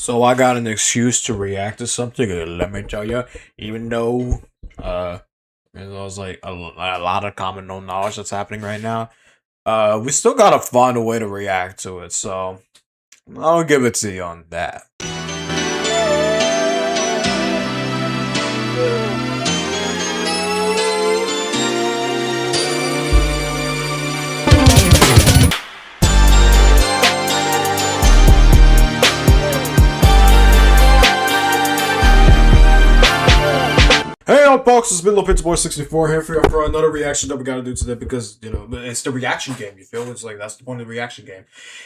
So I got an excuse to react to something. And let me tell you, even though there's like a lot of common known knowledge that's happening right now, we still gotta find a way to react to it. So I'll give it to you on that. Hey, all folks, it's been Lpb64 here for another reaction that we gotta do today because, it's the reaction game, you feel? It's like, that's the point of the reaction game.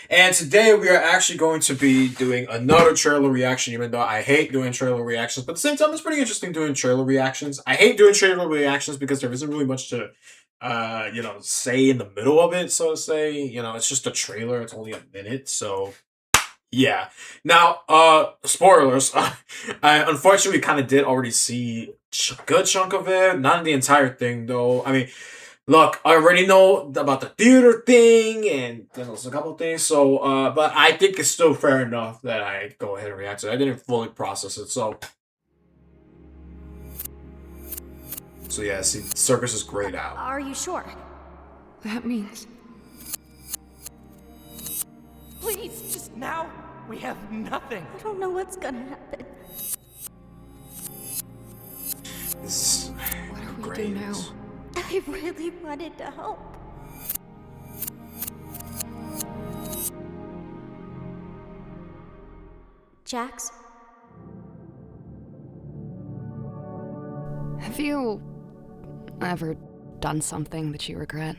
And today we are actually going to be doing another trailer reaction, even though I hate doing trailer reactions, but at the same time, it's pretty interesting doing trailer reactions. I hate doing trailer reactions because there isn't really much to, say in the middle of it, so to say. It's just a trailer, it's only a minute, so... Yeah. Now, spoilers. I unfortunately kind of did already see a good chunk of it. Not the entire thing, though. I mean, look, I already know about the theater thing and there's a couple things. So, but I think it's still fair enough that I go ahead and react to it. I didn't fully process it, so. So yeah, see, Circus is grayed out. Are you sure? That means... Please, just now. We have nothing. I don't know what's gonna happen. This is What do we do now? I really wanted to help. Jax? Have you ever done something that you regret?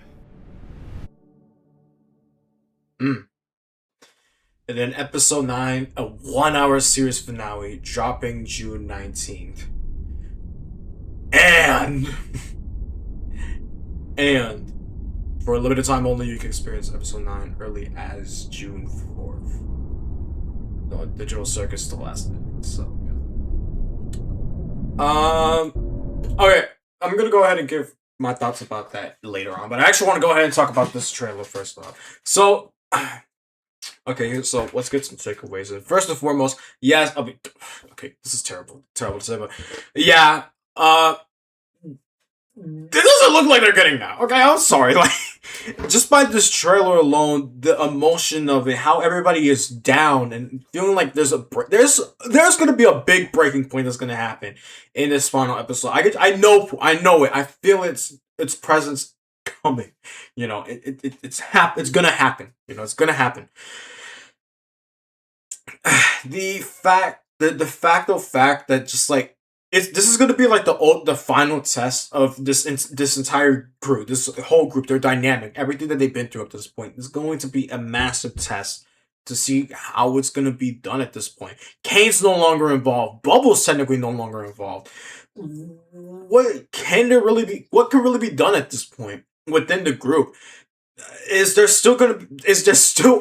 And then episode 9, a 1-hour series finale, dropping June 19th. And for a limited time only, you can experience episode 9 early as June 4th. No, Digital Circus the last ending, so yeah. Okay, I'm gonna go ahead and give my thoughts about that later on, but I actually want to go ahead and talk about this trailer first off. So okay, so let's get some takeaways. First and foremost, yes, okay, this is terrible to say, but yeah, it doesn't look like they're getting that. Okay, I'm sorry. Like, just by this trailer alone, the emotion of it, how everybody is down and feeling like there's gonna be a big breaking point that's gonna happen in this final episode. I know it. I feel its presence coming. It's gonna happen. It's gonna happen. The fact that just like this is gonna be like the final test of this entire group, this whole group, their dynamic, everything that they've been through up to this point is going to be a massive test to see how it's gonna be done at this point. Kane's no longer involved. Bubble's technically no longer involved. What can really be done at this point within the group? Is there still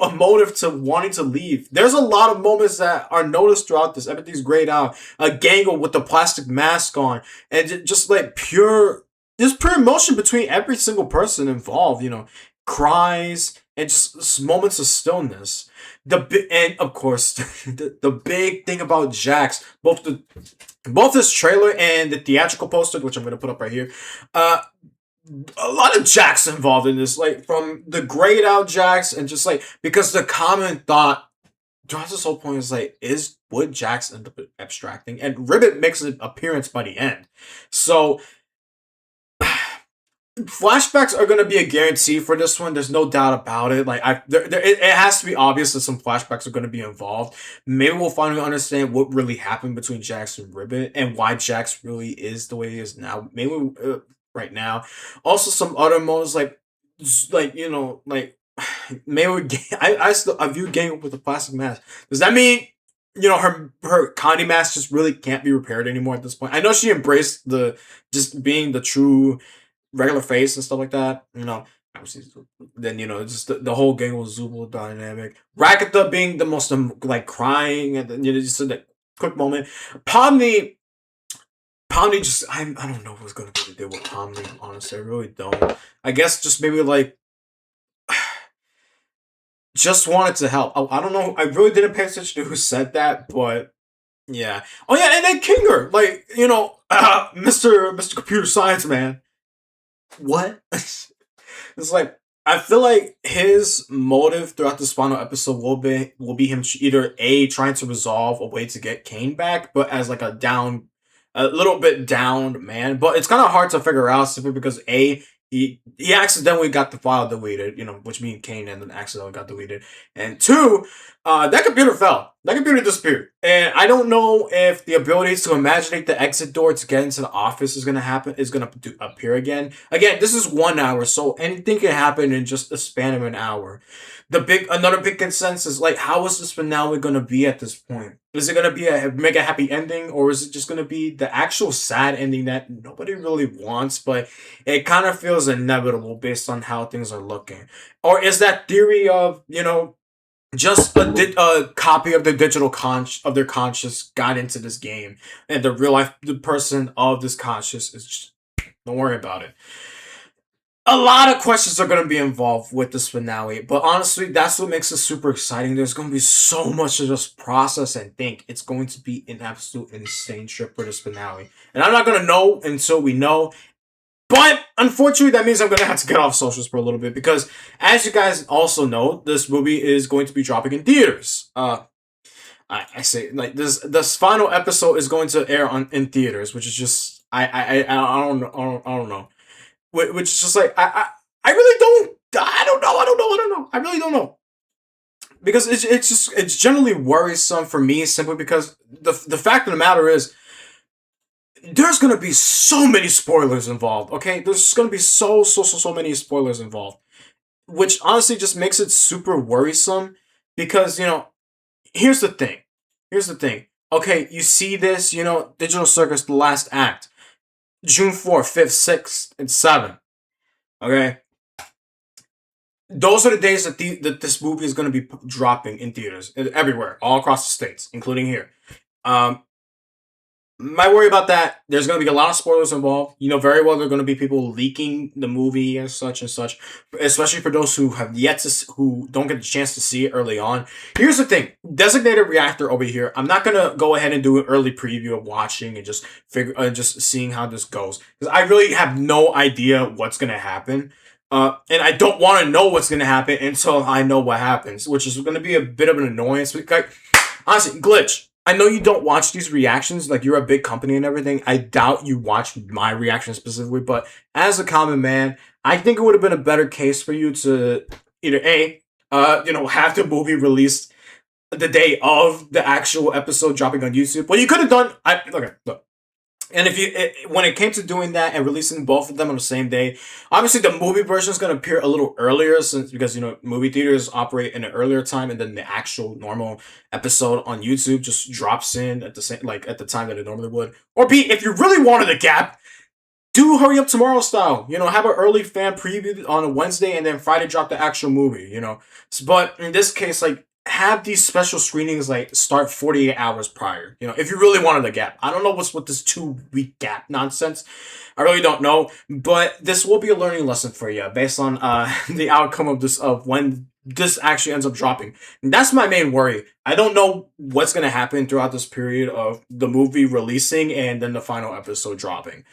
a motive to wanting to leave? There's a lot of moments that are noticed throughout this. Everything's grayed out. A Gangle with the plastic mask on, and just like pure emotion between every single person involved. Cries and just moments of stillness. And of course, the big thing about Jax, both this trailer and the theatrical poster, which I'm gonna put up right here, a lot of Jax involved in this, like from the grayed out Jax, and just like because the common thought throughout this whole point is like, would Jax end up abstracting? And Ribbit makes an appearance by the end, so flashbacks are gonna be a guarantee for this one. There's no doubt about it. Like it has to be obvious that some flashbacks are gonna be involved. Maybe we'll finally understand what really happened between Jax and Ribbit and why Jax really is the way he is now. Maybe. Right now, also some other modes like maybe I view Gang with a plastic mask. Does that mean her Connie mask just really can't be repaired anymore at this point? I know she embraced just being the true regular face and stuff like that. Obviously, then just the whole Gang was Zubul dynamic. Rakata being the most like crying, and then just that quick moment. Pomni just, I don't know what's going to be the deal with Pomni, honestly. I really don't. I guess just maybe like, just wanted to help. I don't know. I really didn't pay attention to who said that, but yeah. Oh yeah, and then Kinger, like, Mr. Computer Science Man. What? It's like, I feel like his motive throughout this final episode will be him either trying to resolve a way to get Kane back, but as like a little bit downed man. But it's kind of hard to figure out simply because he accidentally got the file deleted, which means Kane and then accidentally got deleted. And two, that computer fell. That computer disappeared. And I don't know if the ability to imaginate the exit door to get into the office is gonna appear again. Again, this is 1 hour, so anything can happen in just the span of an hour. Another big consensus, like, how is this finale gonna be at this point? Is it gonna be a mega happy ending, or is it just gonna be the actual sad ending that nobody really wants, but it kind of feels inevitable based on how things are looking? Or is that theory of, just a copy of the of their conscious got into this game, and the person of this conscious is just, don't worry about it. A lot of questions are going to be involved with this finale, but honestly, that's what makes it super exciting. There's going to be so much to just process and think. It's going to be an absolute insane trip for this finale. And I'm not going to know until we know. But unfortunately, that means I'm going to have to get off socials for a little bit because, as you guys also know, this movie is going to be dropping in theaters. I say, like, this final episode is going to air in theaters, which is just I don't know. Which is just like I really don't know. I really don't know. Because it's generally worrisome for me simply because the fact of the matter is there's gonna be so many spoilers involved, okay? There's gonna be so many spoilers involved. Which honestly just makes it super worrisome because, here's the thing. Okay, you see this, Digital Circus, the last act. June 4th, 5th, 6th, and 7th. Okay? Those are the days that this movie is going to be dropping in theaters. Everywhere. All across the states. Including here. My worry about that, there's going to be a lot of spoilers involved. You know very well there are going to be people leaking the movie and such. Especially for those who who don't get the chance to see it early on. Here's the thing. Designated Reactor over here. I'm not going to go ahead and do an early preview of watching and just just seeing how this goes. Because I really have no idea what's going to happen. And I don't want to know what's going to happen until I know what happens. Which is going to be a bit of an annoyance. Like, honestly, Glitch. I know you don't watch these reactions, like you're a big company and everything. I doubt you watch my reaction specifically, but as a common man, I think it would have been a better case for you to either have the movie released the day of the actual episode dropping on YouTube. What you could have done, look. And when it came to doing that and releasing both of them on the same day, obviously the movie version is going to appear a little earlier because movie theaters operate in an earlier time, and then the actual normal episode on YouTube just drops in at the time that it normally would. Or B, if you really wanted a gap, do Hurry Up Tomorrow style. Have an early fan preview on a Wednesday and then Friday drop the actual movie. But in this case, like, have these special screenings start 48 hours prior, if you really wanted a gap. I don't know what's with this 2-week gap nonsense. I really don't know, but this will be a learning lesson for you based on the outcome of when this actually ends up dropping. And that's my main worry. I don't know what's going to happen throughout this period of the movie releasing and then the final episode dropping.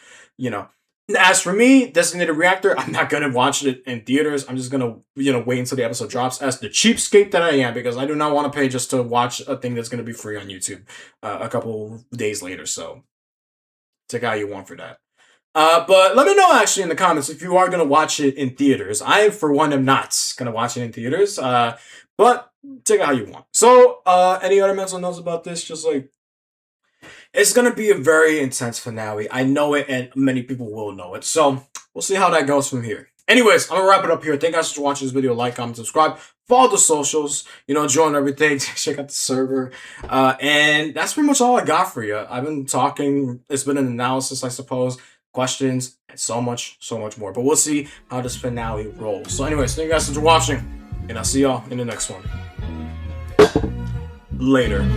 As for me, Designated Reactor, I'm not going to watch it in theaters. I'm just going to, wait until the episode drops as the cheapskate that I am, because I do not want to pay just to watch a thing that's going to be free on YouTube a couple days later. So take how you want for that. But let me know actually in the comments if you are going to watch it in theaters. I, for one, am not going to watch it in theaters. But take it how you want. So, any other mental notes about this? Just like, it's going to be a very intense finale. I know it, and many people will know it. So, we'll see how that goes from here. Anyways, I'm going to wrap it up here. Thank you guys for watching this video. Like, comment, subscribe. Follow the socials. Join everything. Check out the server. And that's pretty much all I got for you. I've been talking. It's been an analysis, I suppose. Questions. And so much more. But we'll see how this finale rolls. So, anyways, thank you guys for watching. And I'll see y'all in the next one. Later.